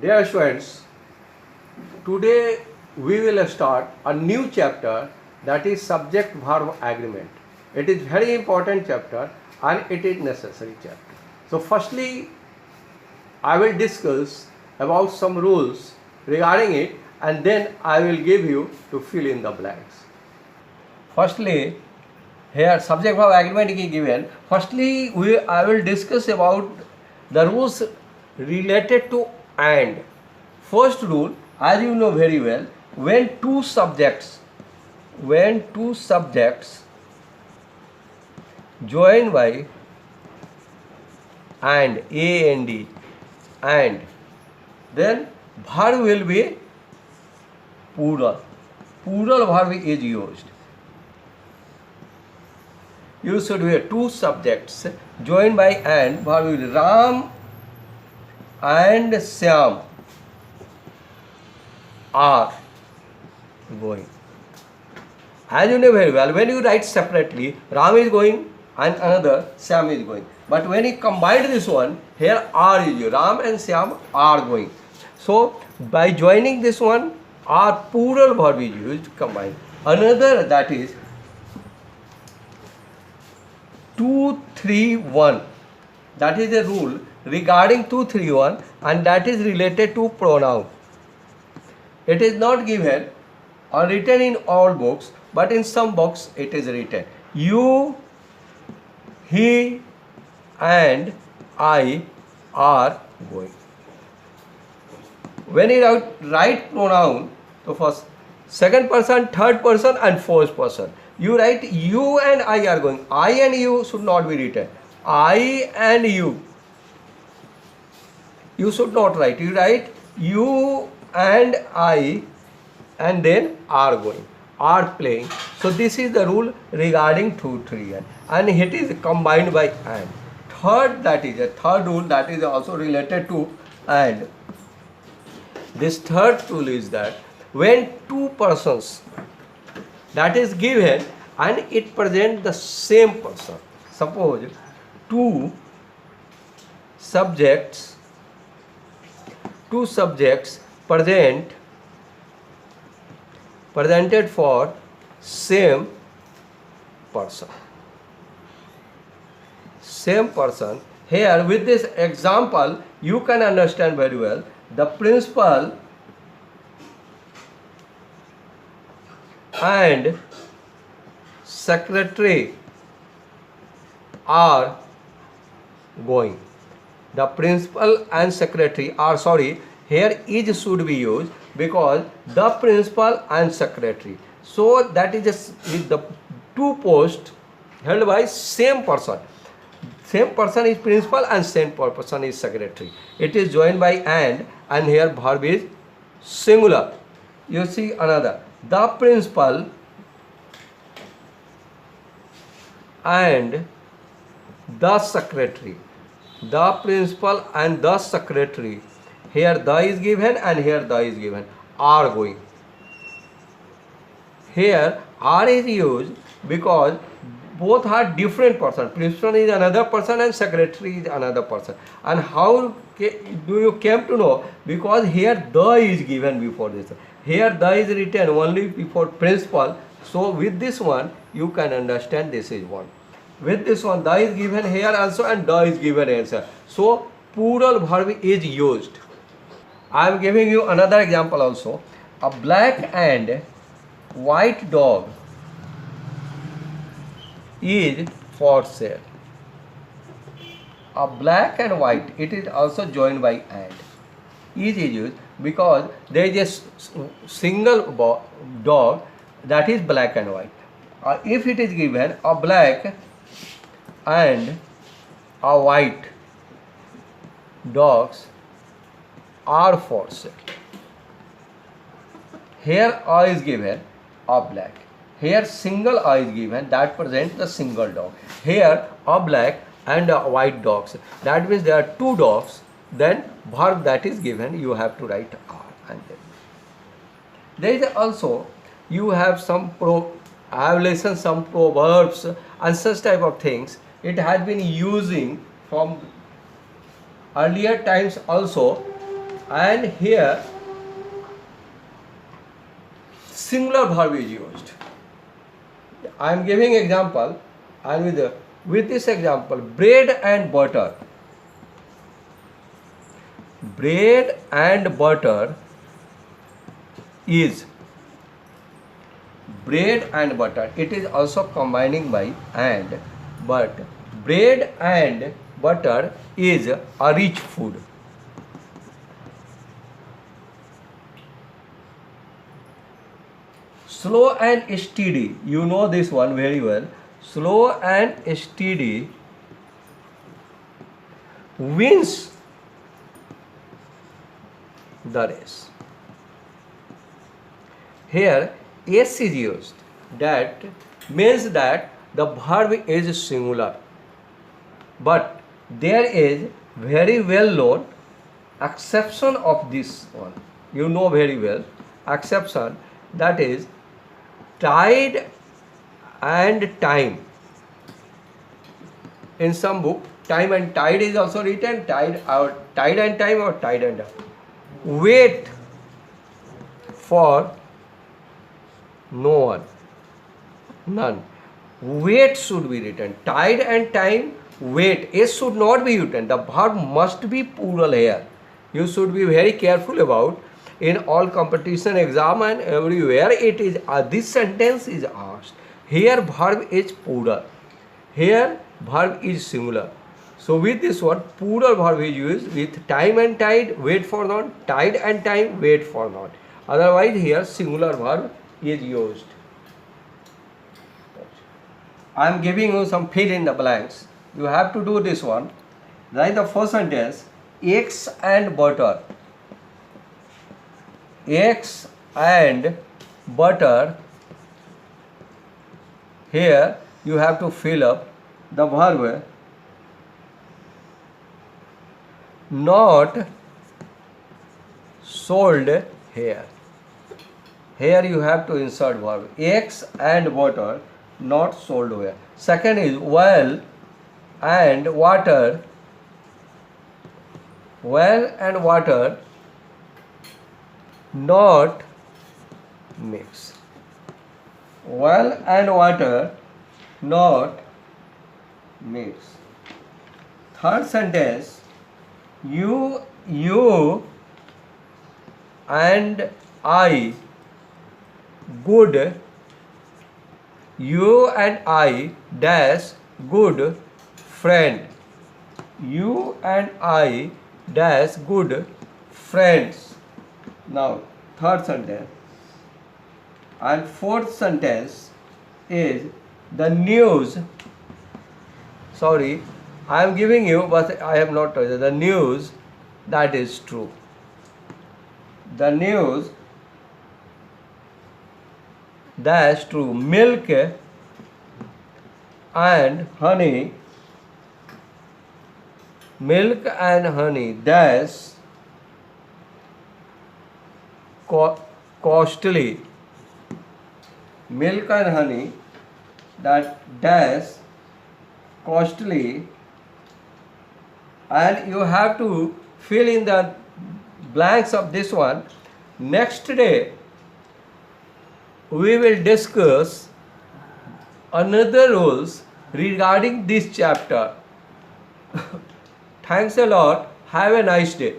Dear students, today we will start a new chapter, that is subject verb agreement. It is very important chapter and it is necessary chapter. So firstly, I will discuss about some rules regarding it, and then I will give you to fill in the blanks. Firstly, here subject verb agreement is given. Firstly, I will discuss about the rules related to and. First rule, as you know very well, when two subjects joined by and and then verb will be plural verb is used. You should have two subjects joined by and verb will be Ram and Syam are going. As you know very well, when you write separately, Ram is going and another Syam is going. But when you combine this one, here are is used. Ram and Syam are going. So by joining this one, our plural verb is used combined. Another, that is 2, 3, 1. That is a rule regarding 2, 3, 1, and that is related to pronoun. It is not given or written in all books, but in some books it is written. You, he, and I are going. When you write pronoun, so first, second person, third person, and fourth person, you write you and I are going. I and you should not be written. I and you. You should not write. You write you and I, and then are going, are playing. So this is the rule regarding 2, 3, and it is combined by and. Third, that is a third rule that is also related to and. This third rule is that when two persons that is given and it presents the same person. Suppose two subjects presented for same person. Here with this example you can understand very well. The principal and secretary are going. The principal and secretary are, here is should be used because the principal and secretary. So that is just with the two posts held by same person. Same person is principal and same person is secretary. It is joined by and here verb is singular. You see another. The principal and the secretary. The principal and the secretary. Here the is given and here the is given. Are going. Here are is used because both are different person. Principal is another person and secretary is another person. And how do you came to know? Because here the is given before this. Here the is written only before principal. So with this one you can understand this is one. With this one the is given here also and the is given answer. So plural verb is used. I am giving you another example also. A black and white dog is for sale. A black and white, it is also joined by and. Is used because there is a single dog that is black and white. If it is given a black and a white dogs are for sale. Here A is given a black. Here single A is given, that presents the single dog. Here a black and a white dogs. That means there are two dogs. Then verb that is given you have to write are and then. There is also you have some I have listened some proverbs and such type of things. It has been using from earlier times also and here singular verb is used. I am giving example, and with this example, bread and butter. Bread and butter is bread and butter. It is also combining by and, but bread and butter is a rich food. Slow and steady, you know this one very well. Slow and steady wins the race. Here S is used. That means that the verb is singular. But there is very well known exception of this one. You know very well. Exception, that is tide and time. In some book, time and tide is also written, tide and time or tide and time. Wait for no one, none. Wait should be written. Tide and time, wait. S should not be written. The verb must be plural here. You should be very careful about. In all competition exam and everywhere it is this sentence is asked. Here verb is plural. Here verb is singular. So with this one, plural verb is used with time and tide, wait for not, tide and time, wait for not. Otherwise here singular verb is used. I am giving you some fill in the blanks. You have to do this one. Write the first sentence, eggs and butter. Eggs and butter. Here you have to fill up the verb not sold here. Here you have to insert verb. Eggs and butter not sold here. Second is well and water. Well and water not mix. Well and water not mix. Third sentence, you and I good. You and I dash good friend. You and I dash good friends. Now third sentence. And fourth sentence is the news. Sorry, I am giving you, but I have not told you. The news that is true. The news that's true. Milk and honey. Milk and honey that's costly. Milk and honey that's costly, and you have to fill in the blanks of this one. Next day we will discuss another rules regarding this chapter. Thanks a lot. Have a nice day.